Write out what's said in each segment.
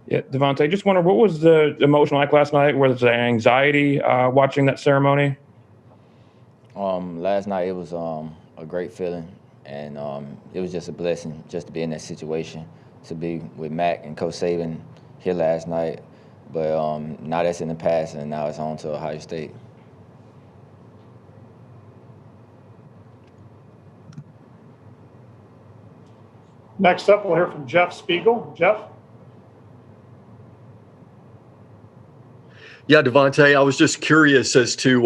Yeah, DeVonta, just wonder what was the emotion like last night? Was there anxiety watching that ceremony? Last night it was a great feeling, and it was just a blessing just to be in that situation, to be with Mac and Coach Saban here last night. But now that's in the past, and now it's on to Ohio State. Next up, we'll hear from Jeff Spiegel. Jeff? Yeah, DeVonta, I was just curious as to,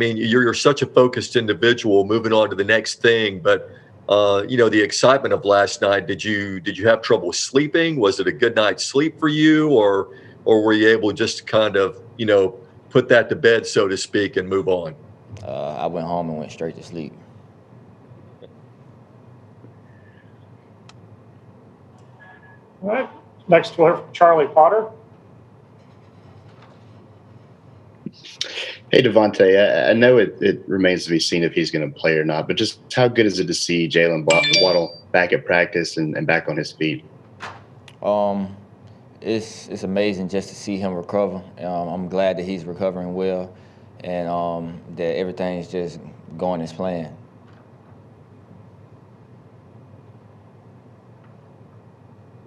you're such a focused individual moving on to the next thing, but, the excitement of last night, did you have trouble sleeping? Was it a good night's sleep for you, or were you able just to kind of, put that to bed, so to speak, and move on? I went home and went straight to sleep. All right. Next, we'll hear from Charlie Potter. Hey, DeVonta, I know it remains to be seen if he's going to play or not, but just how good is it to see Jaylen Waddle back at practice and back on his feet? It's amazing just to see him recover. I'm glad that he's recovering well, and that everything's just going as planned.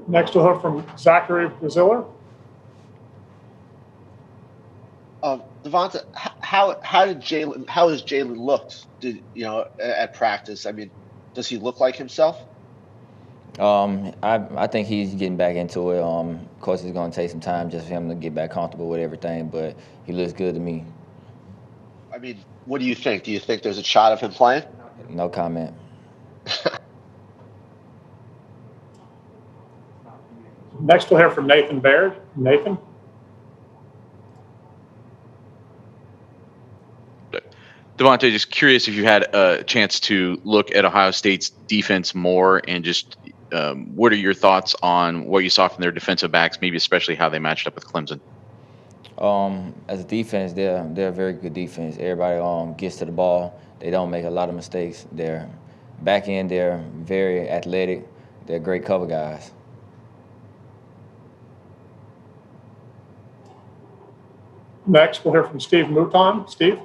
Next, we'll hear from Zachary Braziller. DeVonta, how has Jaylen looked? At practice? I mean, does he look like himself? I think he's getting back into it. Of course, it's going to take some time just for him to get back comfortable with everything, but he looks good to me. I mean, what do you think? Do you think there's a shot of him playing? No comment. Next, we'll hear from Nathan Baird. Nathan? DeVonta, just curious if you had a chance to look at Ohio State's defense more, and just what are your thoughts on what you saw from their defensive backs, maybe especially how they matched up with Clemson? As a defense, they're a very good defense. Everybody gets to the ball. They don't make a lot of mistakes. They're back end. They're very athletic. They're great cover guys. Next, we'll hear from Steve Mouton. Steve?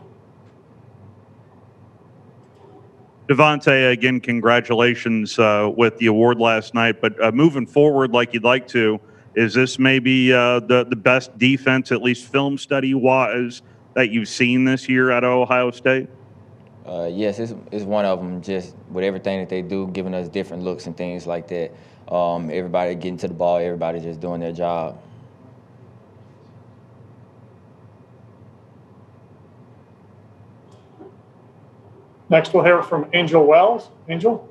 DeVonta, again, congratulations with the award last night. But moving forward like you'd like to, is this maybe the best defense, at least film study-wise, that you've seen this year at Ohio State? Yes, it's one of them, just with everything that they do, giving us different looks and things like that. Everybody getting to the ball, everybody just doing their job. Next, we'll hear from Angel Wells. Angel?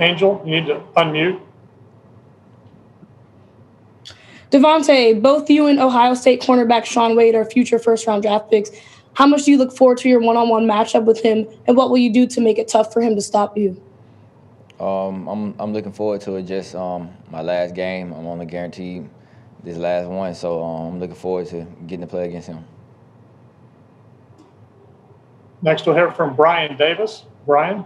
Angel, you need to unmute. DeVonta, both you and Ohio State cornerback Shaun Wade are future first-round draft picks. How much do you look forward to your one-on-one matchup with him, and what will you do to make it tough for him to stop you? I'm looking forward to it. Just my last game, I'm only guaranteed this last one, so I'm looking forward to getting to play against him. Next, we'll hear from Brian Davis. Brian?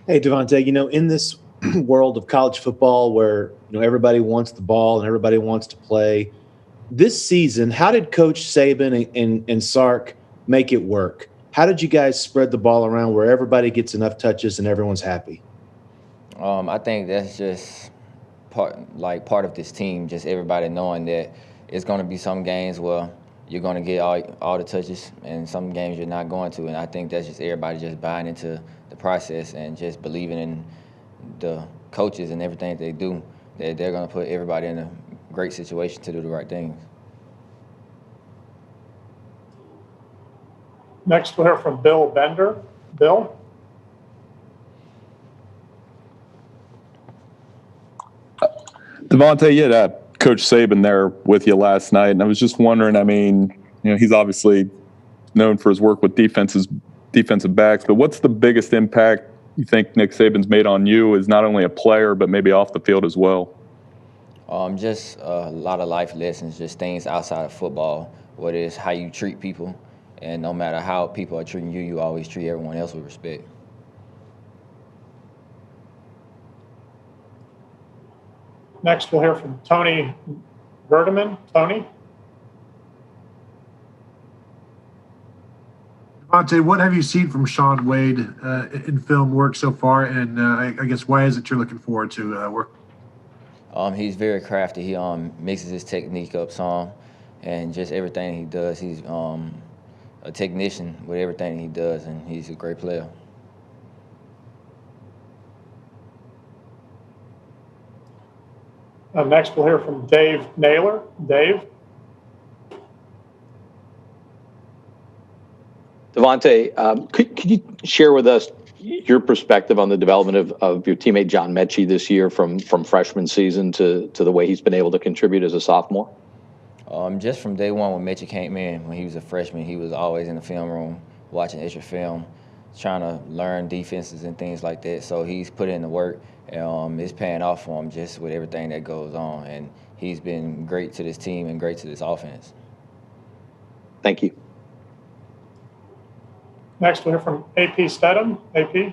Hey, DeVonta, in this world of college football where, everybody wants the ball and everybody wants to play, this season, how did Coach Saban and Sark make it work? How did you guys spread the ball around where everybody gets enough touches and everyone's happy? I think that's just part of this team, just everybody knowing that it's going to be some games where you're going to get all the touches and some games you're not going to. And I think that's just everybody just buying into the process and just believing in the coaches and everything they do, that they're going to put everybody in a great situation to do the right things. Next, we'll hear from Bill Bender. Bill? DeVonta, you had Coach Saban there with you last night, and I was just wondering, he's obviously known for his work with defensive backs, but what's the biggest impact you think Nick Saban's made on you as not only a player, but maybe off the field as well? Just a lot of life lessons, just things outside of football, what is how you treat people, and no matter how people are treating you, you always treat everyone else with respect. Next, we'll hear from Tony Berdeman. Tony? DeVonta, what have you seen from Shaun Wade in film work so far? And I guess why is it you're looking forward to work? He's very crafty. He mixes his technique up some, and just everything he does. He's a technician with everything he does, and he's a great player. Next, we'll hear from Dave Naylor. Dave? DeVonta, could you share with us your perspective on the development of your teammate John Mechie this year from freshman season to the way he's been able to contribute as a sophomore? Just from day one when Mechie came in, when he was a freshman, he was always in the film room watching extra film, trying to learn defenses and things like that. So he's put in the work, and it's paying off for him just with everything that goes on. And he's been great to this team and great to this offense. Thank you. Next, we'll hear from AP Stedham. AP?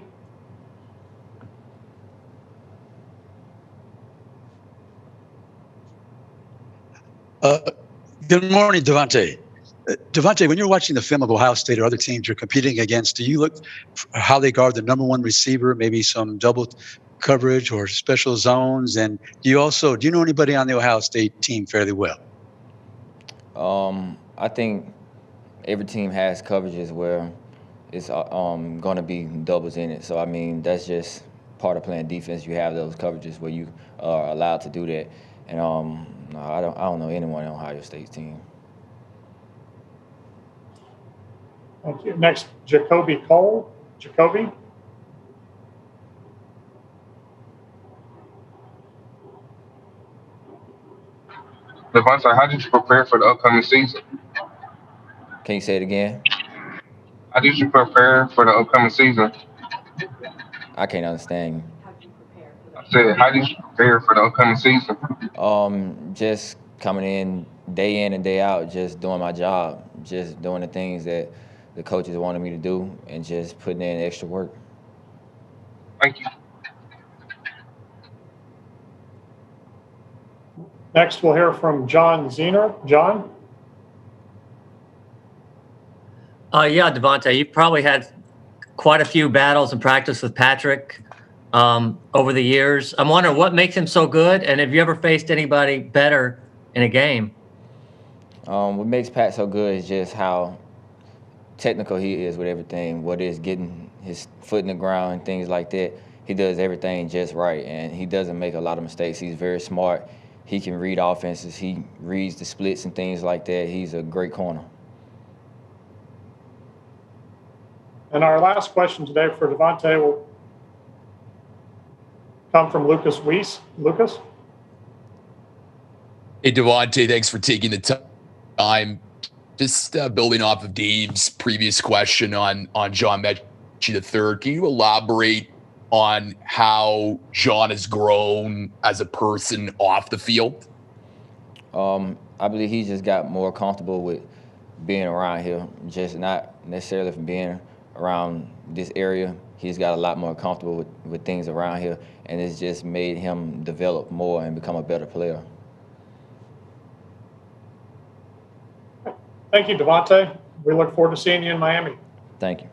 Good morning, DeVonta. DeVonta, when you're watching the film of Ohio State or other teams you're competing against, do you look how they guard the number one receiver, maybe some double coverage or special zones? And do you know anybody on the Ohio State team fairly well? I think every team has coverages where it's going to be doubles in it. So, I mean, that's just part of playing defense. You have those coverages where you are allowed to do that. And no, I don't know anyone on Ohio State's team. Thank you. Next, Jacoby Cole. Jacoby? DeVonta, how did you prepare for the upcoming season? Can you say it again? How did you prepare for the upcoming season? I can't understand you. I said, how did you prepare for the upcoming season? Just coming in and day out, just doing my job, just doing the things that the coaches wanted me to do, and just putting in extra work. Thank you. Next, we'll hear from John Zener. John? Yeah, DeVonta, you probably had quite a few battles in practice with Patrick over the years. I'm wondering what makes him so good, and have you ever faced anybody better in a game? What makes Pat so good is just how technical he is with everything, what is getting his foot in the ground and things like that. He does everything just right, and he doesn't make a lot of mistakes. He's very smart. He can read offenses. He reads the splits and things like that. He's a great corner. And our last question today for DeVonta will come from Lucas Weiss. Lucas? Hey, DeVonta, thanks for taking the time. Just building off of Dave's previous question on John Mechie III, can you elaborate on how John has grown as a person off the field? I believe he just got more comfortable with being around here, just not necessarily from being around this area. He's got a lot more comfortable with things around here, and it's just made him develop more and become a better player. Thank you, DeVonta. We look forward to seeing you in Miami. Thank you.